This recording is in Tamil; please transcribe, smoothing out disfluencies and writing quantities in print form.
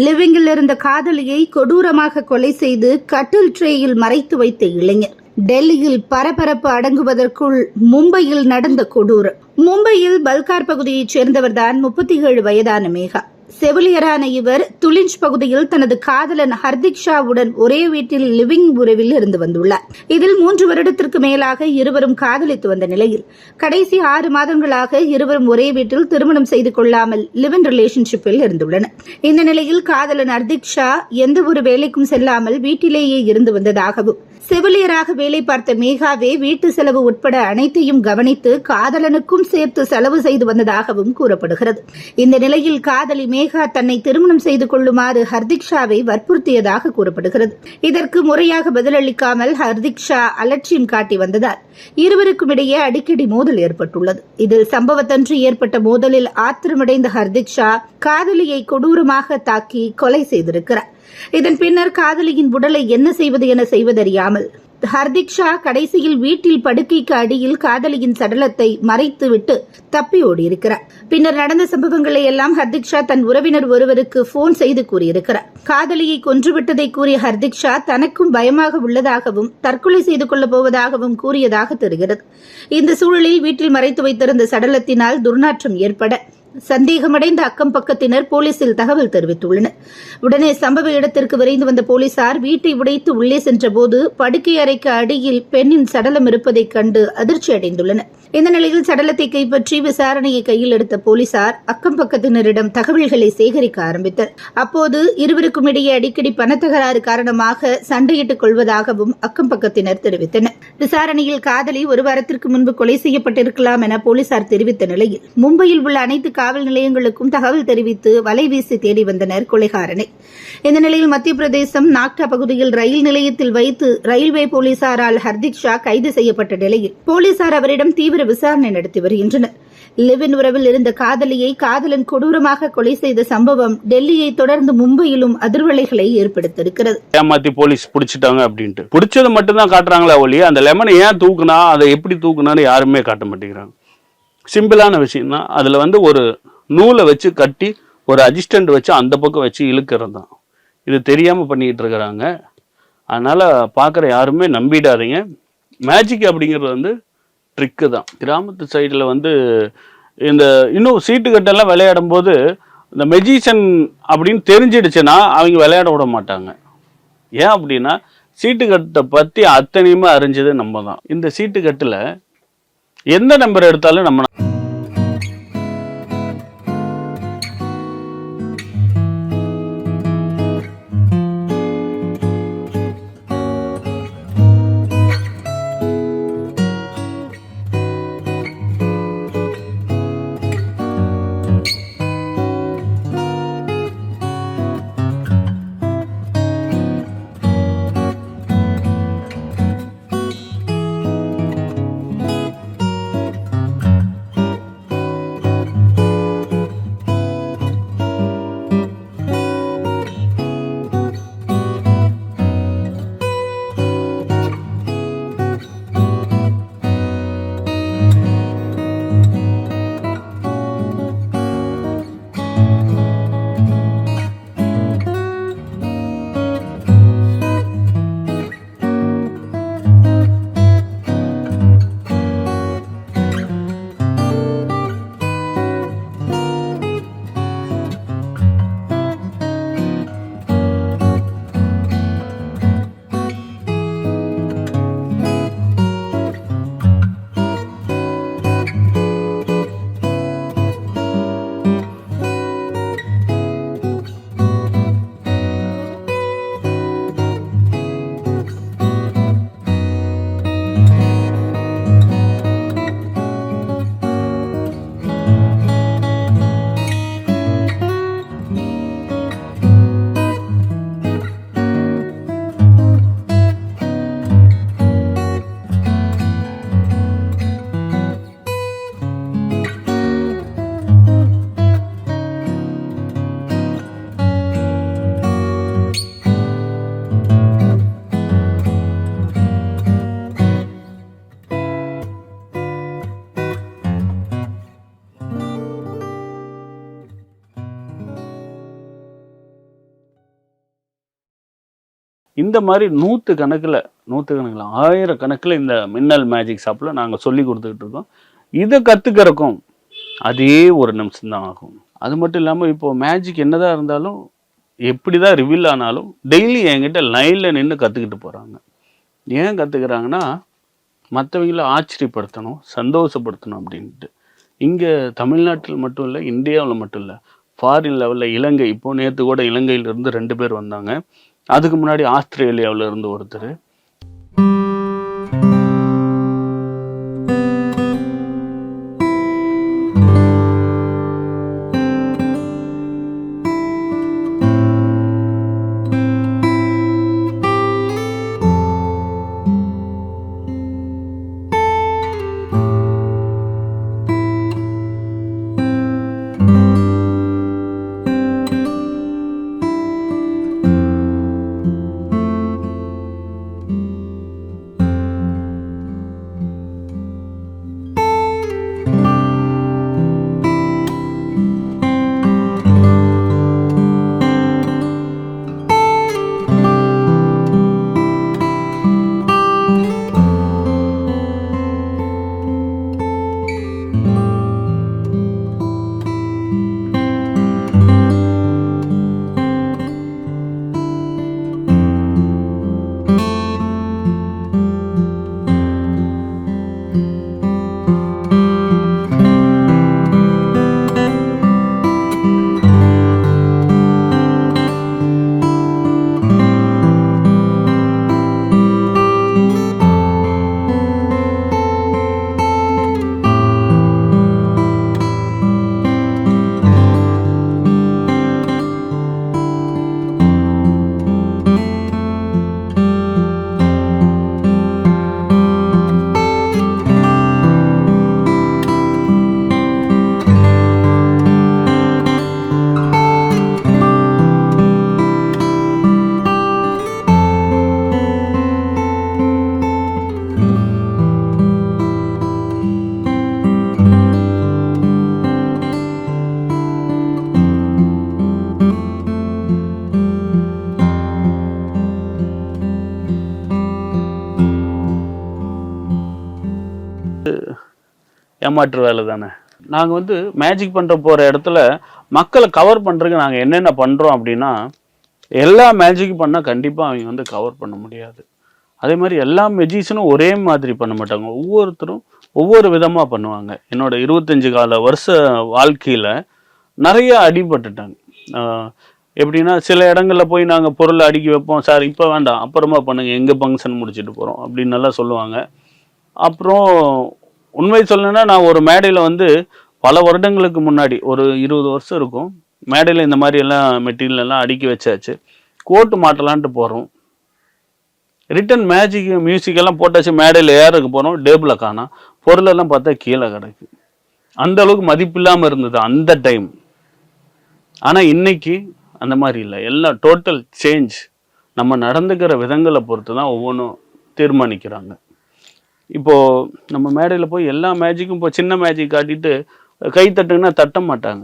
லிவிங்கில் இருந்த காதலியை கொடூரமாக கொலை செய்து கட்டில் ட்ரேயில் மறைத்து வைத்த இளைஞர். டெல்லியில் பரபரப்பு அடங்குவதற்குள் மும்பையில் நடந்த கொடூரம். மும்பையில் பல்கார் பகுதியைச் சேர்ந்தவர்தான் 37 வயதான மேகா. செவிலியரான இவர் துலிஞ்ச் பகுதியில் தனது காதலன் ஹர்திக் ஷாவுடன் ஒரே வீட்டில் லிவிங் உறவில் இருந்து வந்துள்ளார். இதில் 3 வருடத்திற்கு மேலாக இருவரும் காதலித்து வந்த நிலையில் கடைசி 6 மாதங்களாக இருவரும் ஒரே வீட்டில் திருமணம் செய்து கொள்ளாமல் லிவ் இன் ரிலேஷன்ஷிப்பில் இருந்துள்ளனர். இந்த நிலையில் காதலன் ஹர்திக் ஷா எந்த ஒரு வேலைக்கும் செல்லாமல் வீட்டிலேயே இருந்து வந்ததாகவும், செவிலியராக வேலை பார்த்த மேகாவே வீட்டு செலவு உட்பட அனைத்தையும் கவனித்து காதலனுக்கும் சேர்த்து செலவு செய்து வந்ததாகவும் கூறப்படுகிறது. இந்த நிலையில் காதலி மேகா தன்னை திருமணம் செய்து கொள்ளுமாறு ஹர்திக் ஷாவை வற்புறுத்தியதாக கூறப்படுகிறது. இதற்கு முறையாக பதிலளிக்காமல் ஹர்திக் ஷா அலட்சியம் காட்டி வந்ததால் இருவருக்கும் இடையே அடிக்கடி மோதல் ஏற்பட்டுள்ளது. இதில் சம்பவத்தன்று ஏற்பட்ட மோதலில் ஆத்திரமடைந்த ஹர்திக் ஷா காதலியை கொடூரமாக தாக்கி கொலை செய்திருக்கிறார். இதன் பின்னர் காதலியின் உடலை என்ன செய்வது என செய்வதறியாமல் ஹர்திக் ஷா கடைசியில் வீட்டில் படுக்கைக்கு அடியில் காதலியின் சடலத்தை மறைத்துவிட்டு தப்பி ஓடியிருக்கிறார். பின்னர் நடந்த சம்பவங்களை எல்லாம் ஹர்திக் ஷா தன் உறவினர் ஒருவருக்கு போன் செய்து கூறியிருக்கிறார். காதலியை கொன்றுவிட்டதை கூறிய ஹர்திக் ஷா தனக்கும் பயமாக உள்ளதாகவும் தற்கொலை செய்து கொள்ளப் போவதாகவும் கூறியதாக தெரிகிறது. இந்த சூழலில் வீட்டில் மறைத்து வைத்திருந்த சடலத்தினால் துர்நாற்றம் ஏற்பட சந்தேகமடைந்த அக்கம் பக்கத்தினர் போலீசில் தகவல் தெரிவித்துள்ளனர். உடனே சம்பவ இடத்திற்கு விரைந்து வந்த போலீசார் வீட்டை உடைத்து உள்ளே சென்றபோது படுக்கை அறைக்கு அடியில் பெண்ணின் சடலம் இருப்பதைக் கண்டு அதிர்ச்சி அடைந்துள்ளனர். இந்த நிலையில் சடலத்தை கைப்பற்றி விசாரணையை கையில் எடுத்த போலீசார் அக்கம் பக்கத்தினரிடம் தகவல்களை சேகரிக்க ஆரம்பித்தனர். அப்போது இருவருக்கும் இடையே அடிக்கடி பணத்தகராறு காரணமாக சண்டையிட்டுக் கொள்வதாகவும் அக்கம் பக்கத்தினர் தெரிவித்தனர். விசாரணையில் காதலி 1 வாரத்திற்கு முன்பு கொலை செய்யப்பட்டிருக்கலாம் என போலீசார் தெரிவித்த நிலையில் மும்பையில் உள்ள அனைத்து காவல் நிலையங்களுக்கும் தகவல் தெரிவித்து வலைவீசி தேடி வந்தனர் கொலைகாரனை. இந்த நிலையில் மத்திய பிரதேசம் நாக்டா பகுதியில் ரயில் நிலையத்தில் வைத்து ரயில்வே போலீசாரால் ஹர்திக் ஷா கைது செய்யப்பட்ட நிலையில் போலீசார் அவரிடம் தீவிர விசாரணை நடத்தி வருகின்றனர். லிவ் இன் உறவில் இருந்த காதலியை காதலன் கொடூரமாக கொலை செய்த சம்பவம் டெல்லியை தொடர்ந்து மும்பையிலும் அதிர்வலைகளை ஏற்படுத்தியிருக்கிறது. ஏமாத்தி போலீஸ் பிடிச்சிட்டாங்க அப்படின்ட்டு பிடிச்சது மட்டும்தான் காட்டுறாங்களா ஒழிய அந்த லெமனை ஏன் தூக்குனா அதை எப்படி தூக்குனான்னு யாருமே காட்ட மாட்டேங்கிறாங்க. சிம்பிளான விஷயம் தான். அதில் ஒரு நூலை வச்சு கட்டி ஒரு அசிஸ்டண்ட் வச்சு அந்த பக்கம் வச்சு இழுக்கிறது தான். இது தெரியாமல் பண்ணிக்கிட்டு இருக்கிறாங்க. அதனால் பார்க்குற யாருமே நம்பிடாதீங்க. மேஜிக் அப்படிங்கிறது ட்ரிக்கு தான். கிராமத்து சைடில் இந்த இன்னும் சீட்டு கட்டெல்லாம் விளையாடும் போது இந்த மெஜிஷியன் அப்படின்னு தெரிஞ்சிடுச்சுன்னா அவங்க விளையாட விட மாட்டாங்க. ஏன் அப்படின்னா சீட்டுக்கட்டை பற்றி அத்தனையுமே அறிஞ்சது நம்ம தான். இந்த சீட்டுக்கட்டில் எந்த நம்பர் எடுத்தாலும் நம்ம இந்த மாதிரி நூற்றுக்கணக்கில் ஆயிரக்கணக்கில் இந்த மின்னல் மேஜிக் ஷாப்பில் நாங்கள் சொல்லி கொடுத்துக்கிட்டு இருக்கோம். இதை கற்றுக்கிறக்கும் அதே ஒரு நிமிஷம் தான் ஆகும். அது மட்டும் இல்லாமல் இப்போது மேஜிக் என்னதான் இருந்தாலும் எப்படி தான் ரிவீல் ஆனாலும் டெய்லி என்கிட்ட லைனில் நின்று கற்றுக்கிட்டு போகிறாங்க. ஏன் கற்றுக்குறாங்கன்னா மற்றவங்கள ஆச்சரியப்படுத்தணும், சந்தோஷப்படுத்தணும் அப்படின்ட்டு. இங்கே தமிழ்நாட்டில் மட்டும் இல்லை, இந்தியாவில் மட்டும் இல்லை, ஃபாரின் லெவலில் இலங்கை, இப்போது நேற்று கூட இலங்கையிலேருந்து 2 பேர் வந்தாங்க. அதுக்கு முன்னாடி ஆஸ்திரேலியாவில் இருந்து ஒருத்தர். ஏமாற்று வேலை தானே. நாங்கள் வந்து மேஜிக் பண்ணுற போகிற இடத்துல மக்களை கவர் பண்ணுறதுக்கு நாங்கள் என்னென்ன பண்ணுறோம் அப்படின்னா, எல்லா மேஜிக்கும் பண்ணால் கண்டிப்பாக அவங்க வந்து கவர் பண்ண முடியாது. அதே மாதிரி எல்லா மெஜிஷியனும் ஒரே மாதிரி பண்ண மாட்டாங்க, ஒவ்வொருத்தரும் ஒவ்வொரு விதமாக பண்ணுவாங்க. என்னோட 25 வருஷ வாழ்க்கையில் நிறைய அடிபட்டுட்டாங்க. எப்படின்னா சில இடங்களில் போய் நாங்கள் பொருளை அடுக்கி வைப்போம், சார் இப்போ வேண்டாம் அப்புறமா பண்ணுங்கள், எங்கள் ஃபங்க்ஷன் முடிச்சுட்டு போகிறோம் அப்படின்னு நல்லா சொல்லுவாங்க. அப்புறம் உண்மை சொல்லணுன்னா நான் ஒரு மேடையில் வந்து பல வருடங்களுக்கு முன்னாடி ஒரு 20 வருஷம் இருக்கும், மேடையில் இந்த மாதிரி எல்லாம் மெட்டீரியல் எல்லாம் அடுக்கி வச்சாச்சு, கோட்டு மாட்டலான்ட்டு போகிறோம். ரிட்டன் மேஜிக் மியூசிக்கெல்லாம் போட்டாச்சு, மேடையில் ஏறதுக்கு போகிறோம், டேபிளில் காணோம், பொருளெல்லாம் பார்த்தா கீழே கிடக்கு. அந்த அளவுக்கு மதிப்பு இல்லாமல் இருந்தது அந்த டைம். ஆனால் இன்னைக்கு அந்த மாதிரி இல்லை, எல்லாம் டோட்டல் சேஞ்ச். நம்ம நடந்துக்கிற விதங்களை பொறுத்து தான் ஒவ்வொன்றும் தீர்மானிக்கிறாங்க. இப்போது நம்ம மேடையில் போய் எல்லா மேஜிக்கும் இப்போ சின்ன மேஜிக் காட்டிட்டு கை தட்டுங்கன்னா தட்ட மாட்டாங்க.